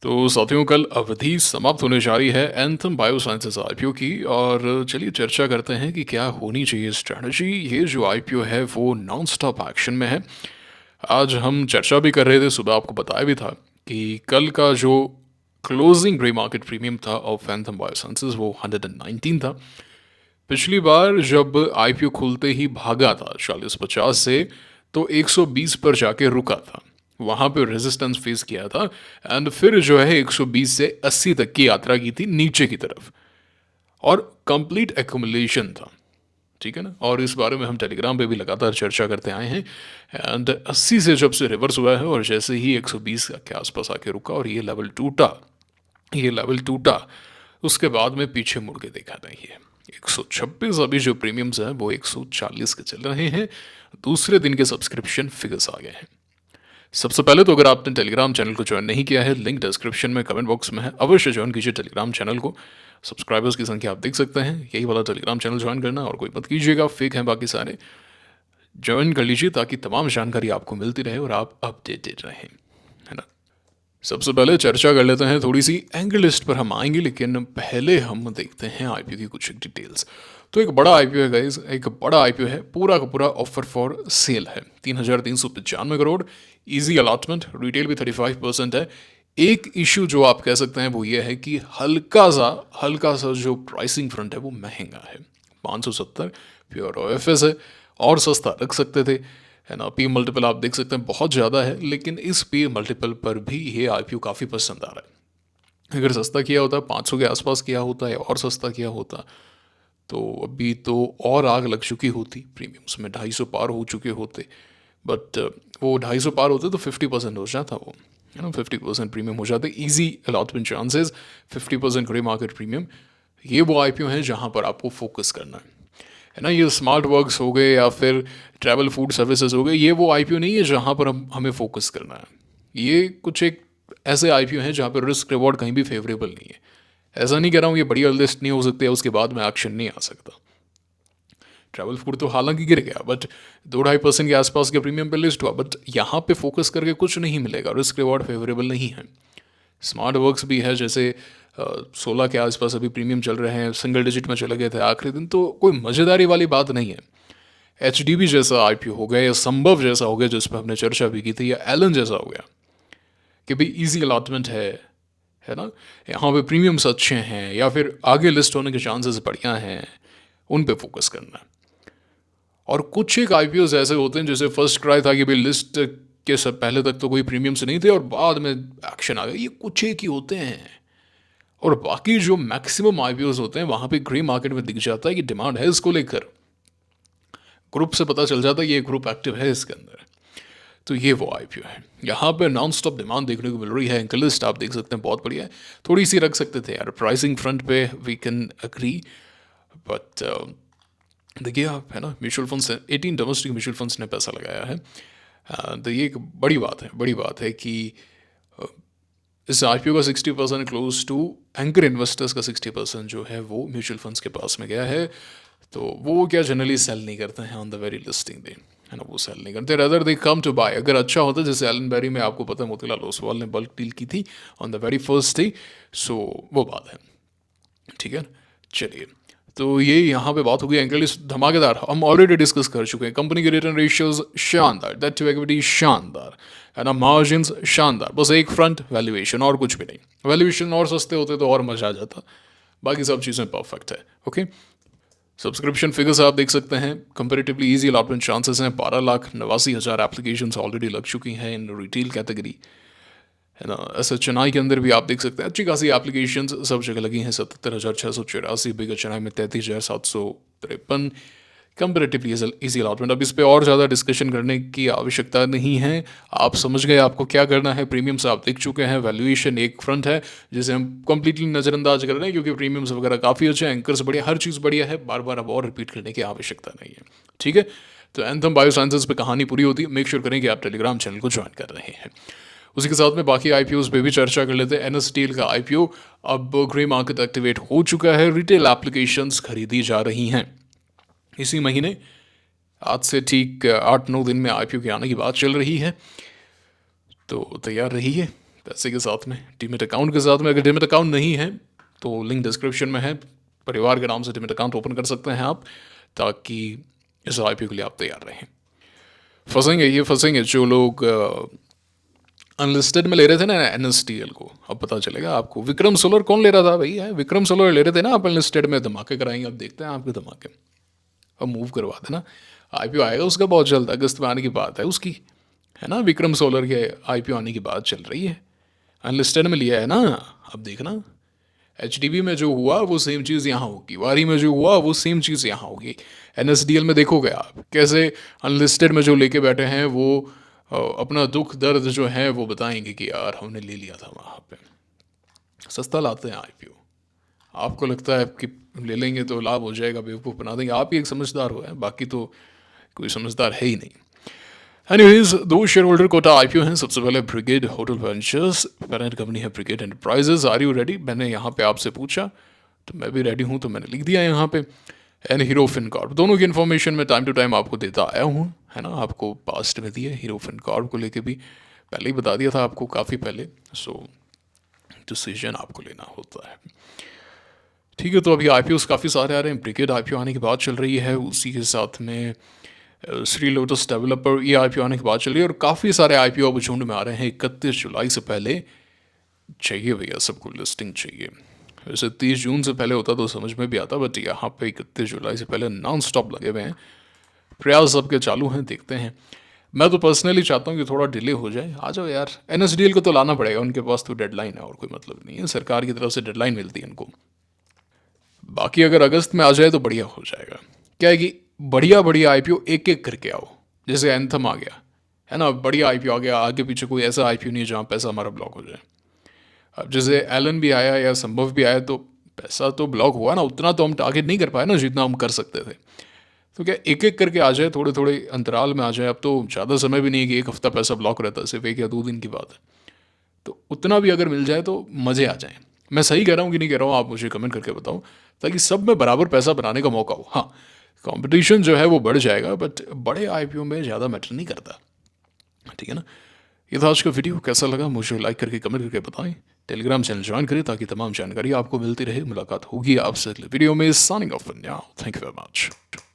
तो साथियों, कल अवधि समाप्त होने जा रही है एंथम बायोसाइंसेज आईपीओ की। और चलिए चर्चा करते हैं कि क्या होनी चाहिए स्ट्रैटेजी। ये जो आईपीओ है वो नॉन स्टॉप एक्शन में है। आज हम चर्चा भी कर रहे थे, सुबह आपको बताया भी था कि कल का जो क्लोजिंग प्री मार्केट प्रीमियम था ऑफ एंथम बायोसाइंसेज वो 119 था। पिछली बार जब आईपीओ खुलते ही भागा था 40-50 से, तो 120 पर जाके रुका था। वहां पे रेजिस्टेंस फेस किया था एंड फिर जो है 120 से 80 तक की यात्रा की थी नीचे की तरफ, और कंप्लीट एक्यूमुलेशन था। ठीक है ना। और इस बारे में हम टेलीग्राम पे भी लगातार चर्चा करते आए हैं। एंड 80 से जब से रिवर्स हुआ है और जैसे ही 120 के आसपास आके रुका और ये लेवल टूटा, उसके बाद में पीछे मुड़ के देखा नहीं है। 126 अभी जो प्रीमियम्स हैं वो 140 के चल रहे हैं। दूसरे दिन के सब्सक्रिप्शन फिगर्स आ गए हैं। सबसे पहले तो अगर आपने टेलीग्राम चैनल को ज्वाइन नहीं किया है, लिंक डिस्क्रिप्शन में कमेंट बॉक्स में है, अवश्य ज्वाइन कीजिए टेलीग्राम चैनल को। सब्सक्राइबर्स की संख्या आप देख सकते हैं, यही वाला टेलीग्राम चैनल ज्वाइन करना, और कोई मत कीजिएगा, फेक हैं बाकी सारे। ज्वाइन कर लीजिए ताकि तमाम जानकारी आपको मिलती रहे और आप अपडेटेड रहें, है ना। सबसे पहले चर्चा कर लेते हैं, थोड़ी सी एंगल लिस्ट पर हम आएंगे, लेकिन पहले हम देखते हैं आईपीओ की कुछ डिटेल्स। तो एक बड़ा आईपीओ है गाइज, एक बड़ा आईपीओ है, पूरा का पूरा ऑफर फॉर सेल है। 3,395 करोड़, इजी अलॉटमेंट, रिटेल भी 35% है। एक इशू जो आप कह सकते हैं वो ये है कि हल्का सा जो प्राइसिंग फ्रंट है वो महंगा है। 570 प्योर ओएफएस है, और सस्ता रख सकते थे, है ना। पी मल्टीपल आप देख सकते हैं बहुत ज़्यादा है, लेकिन इस पी मल्टीपल पर भी ये आईपीओ काफ़ी पसंद आ रहा है। अगर सस्ता किया होता, 500 के आसपास किया होता या और सस्ता किया होता, तो अभी तो और आग लग चुकी होती प्रीमियम्स में, 250 पार हो चुके होते। बट वो 250 पार होते तो 50% हो जाता वो, है ना। 50% प्रीमियम हो जाते, easy allotment chances, 50% grey market premium. ये वो आईपीओ हैं जहाँ पर आपको फोकस करना है ना। ये स्मार्ट वर्क्स हो गए या फिर ट्रैवल फूड सर्विसेज हो गए, ये वो आईपीओ नहीं है जहाँ पर हमें फोकस करना है। ये कुछ एक ऐसे आईपीओ हैं जहाँ पर रिस्क रिवॉर्ड कहीं भी फेवरेबल नहीं है। ऐसा नहीं कह रहा हूँ ये बढ़िया लिस्ट नहीं हो सकती है, उसके बाद में एक्शन नहीं आ सकता। ट्रैवल फूड तो हालांकि गिर गया, बट 2-2.5% के आसपास के प्रीमियम पे लिस्ट हुआ, बट यहाँ पे फोकस करके कुछ नहीं मिलेगा, रिस्क रिवॉर्ड फेवरेबल नहीं है। स्मार्ट वर्क्स भी है, जैसे 16 के आसपास अभी प्रीमियम चल रहे हैं, सिंगल डिजिट में चले गए थे आखिरी दिन, तो कोई मज़ेदारी वाली बात नहीं है। एचडीबी जैसा आईपीओ हो गया, या संभव जैसा हो गया जिस पर हमने चर्चा भी की थी, या एलन जैसा हो गया कि भाई इजी अलॉटमेंट है ना, यहाँ पे प्रीमियम्स अच्छे हैं, या फिर आगे लिस्ट होने के चांसेस बढ़िया हैं, उन पे फोकस करना है। और कुछ एक आईपीओ ऐसे होते हैं जैसे फर्स्ट क्राई था कि भाई लिस्ट के सब पहले तक तो कोई प्रीमियम्स नहीं थे और बाद में एक्शन आ गया, ये कुछ एक ही होते हैं। और बाकी जो मैक्सिमम आईपीओ होते हैं वहाँ पे ग्रे मार्केट में दिख जाता है कि डिमांड है इसको लेकर, ग्रुप से पता चल जाता है ये ग्रुप एक्टिव है इसके अंदर। तो ये वो आईपीओ है, यहाँ पे नॉन स्टॉप डिमांड देखने को मिल रही है। एंकल लिस्ट आप देख सकते हैं बहुत बढ़िया है, थोड़ी सी रख सकते थे यार प्राइसिंग फ्रंट पे, वी कैन अग्री। बट देखिए आप, है ना, mutual funds 18 domestic mutual funds ने पैसा लगाया है। तो ये एक बड़ी बात है कि इस आईपीओ का 60% क्लोज टू एंकर इन्वेस्टर्स का 60% जो है वो म्यूचुअल फंड्स के पास में गया है। तो वो क्या जनरली सेल नहीं करते हैं on the very listing day, है ना, वो सेल नहीं करते, rather they come to buy. अगर अच्छा होता, जैसे एलन बेरी में आपको पता है मोतीलाल ओसवाल ने बल्क डील की थी on the very first day, so वो बात है। ठीक है, चलिए। तो ये यहाँ पे बात हो गई एंकल लिस्ट धमाकेदार, हम ऑलरेडी डिस्कस कर चुके हैं। कंपनी के रिटर्न रेशियोज शानदार, डेट टू इक्विटी शानदार, है ना, मार्जिन शानदार, बस एक फ्रंट वैल्यूएशन और कुछ भी नहीं। वैल्यूएशन और सस्ते होते तो और मजा आ जाता, बाकी सब चीज़ें परफेक्ट है। ओके, सब्सक्रिप्शन फिगर्स आप देख सकते हैं, कंपेरेटिवली इजी अलॉटमेंट चांसेस हैं। 12,89,000 एप्लीकेशन ऑलरेडी लग चुकी हैं इन रिटेल कैटेगरी, है ना। ऐसा चेन्नई के अंदर भी आप देख सकते हैं अच्छी खासी एप्लीकेशन सब जगह लगी हैं। 77,684, बिगर चेन्नई में 33,753। कंपेरेटिवली इजी अलॉटमेंट, अब इस पर और ज़्यादा डिस्कशन करने की आवश्यकता नहीं है, आप समझ गए आपको क्या करना है। प्रीमियम्स आप देख चुके हैं, वैल्यूएशन एक फ्रंट है जिसे हम कंप्लीटली नज़रअंदाज कर रहे हैं क्योंकि प्रीमियम्स वगैरह काफ़ी अच्छे हैं, एंकर्स बढ़िया, हर चीज़ बढ़िया है, बार बार अब और रिपीट करने की आवश्यकता नहीं है। ठीक है, तो एंथम बायोसाइंसेज पे कहानी पूरी होती है। मेक श्योर करें कि आप टेलीग्राम चैनल को ज्वाइन कर रहे हैं। उसी के साथ में बाकी आईपीओ पे भी चर्चा कर लेते हैं। एनएस स्टील का आईपीओ अब ग्रे मार्केट एक्टिवेट हो चुका है, रिटेल एप्लीकेशंस खरीदी जा रही हैं। इसी महीने आज से ठीक 8-9 दिन में आईपीओ के आने की बात चल रही है, तो तैयार रहिए। पैसे के साथ में, डीमेट अकाउंट के साथ में। अगर डीमेट अकाउंट नहीं है तो लिंक डिस्क्रिप्शन में है, परिवार के नाम से डीमेट अकाउंट ओपन कर सकते हैं आप, ताकि इस IPO के लिए आप तैयार रहें। फंसेंगे जो लोग अनलिस्टेड में ले रहे थे ना NSDL को, अब पता चलेगा आपको। विक्रम सोलर कौन ले रहा था भाई? है विक्रम सोलर ले रहे थे ना आप अनलिस्टेड में, धमाके कराएंगे, अब देखते हैं आपके धमाके। अब मूव करवा देना, IPO आएगा उसका बहुत जल्द, अगस्त में आने की बात है उसकी, है ना। विक्रम सोलर के IPO आने की बात चल रही है, अनलिस्टेड में लिया है ना। अब देखना HDB में जो हुआ वो सेम चीज़ यहाँ होगी, वारी में जो हुआ वो सेम चीज़ यहाँ होगी। NSDL में देखोगे आप कैसे अनलिस्टेड में जो लेके बैठे हैं वो अपना दुख दर्द जो है वो बताएंगे कि यार हमने ले लिया था वहाँ पे। सस्ता लाते हैं IPO। आपको लगता है कि ले लेंगे तो लाभ हो जाएगा, बेवकूफ़ बना देंगे, आप ही एक समझदार हो है, बाकी तो कोई समझदार है ही नहीं। एनीवेज, दो शेयर होल्डर कोटा IPO हैं। सबसे पहले Brigade Hotel Ventures, parent company है Brigade Enterprises. Are you ready? मैंने यहाँ पे आपसे पूछा तो मैं भी रेडी हूँ, तो मैंने लिख दिया यहाँ पे। एंड हीरो फिनकॉर्प, दोनों की इन्फॉर्मेशन मैं टाइम टू टाइम आपको देता आया हूँ, है ना। आपको पास्ट में दी है, हीरो फिनकॉर्प को लेके भी पहले ही बता दिया था आपको, काफ़ी पहले। सो डिसीजन आपको लेना होता है, ठीक है। तो अभी IPOs काफ़ी सारे आ रहे हैं। ब्रिगेड IPO आने की बात चल रही है, उसी के साथ में श्री लोटस डेवलपर, ये IPO आने की बात चल रही है। और काफ़ी सारे IPO अब झुंड में आ रहे हैं। 31 जुलाई से पहले चाहिए भैया, सबको लिस्टिंग चाहिए। वैसे 30 जून से पहले होता तो समझ में भी आता, बट यहाँ पे 31 जुलाई से पहले नॉन स्टॉप लगे हुए हैं, प्रयास सबके चालू हैं, देखते हैं। मैं तो पर्सनली चाहता हूँ कि थोड़ा डिले हो जाए। आ जाओ यार, NSDL को तो लाना पड़ेगा, उनके पास तो डेडलाइन है और कोई मतलब नहीं है, सरकार की तरफ से डेडलाइन मिलती है इनको। बाकी अगर अगस्त में आ जाए तो बढ़िया हो जाएगा। क्या है कि बढ़िया बढ़िया IPO एक एक करके आओ, जैसे एंथम आ गया, है ना, बढ़िया IPO आ गया। आगे पीछे कोई ऐसा IPO नहीं है जहाँ पैसा हमारा ब्लॉक हो जाए। अब जैसे एलन भी आया या संभव भी आया, तो पैसा तो ब्लॉक हुआ ना, उतना तो हम टारगेट नहीं कर पाए ना जितना हम कर सकते थे। तो क्या एक एक करके आ जाए, थोड़े थोड़े अंतराल में आ जाए। अब तो ज़्यादा समय भी नहीं है कि एक हफ्ता पैसा ब्लॉक रहता है, सिर्फ 1 या 2 दिन की बात है। तो उतना भी अगर मिल जाए तो मज़े आ जाएं। मैं सही कह रहा हूँ कि नहीं कह रहा हूँ, आप मुझे कमेंट करके बताओ, ताकि सब में बराबर पैसा बनाने का मौका हो। हाँ, कंपटीशन जो है वो बढ़ जाएगा, बट बड़े IPO में ज़्यादा मैटर नहीं करता, ठीक है ना। ये था आज का वीडियो, कैसा लगा मुझे लाइक करके कमेंट करके बताएं। टेलीग्राम चैनल ज्वाइन करें ताकि तमाम जानकारी आपको मिलती रहे। मुलाकात होगी आपसे अगले वीडियो में। Signing off for now, thank you very much.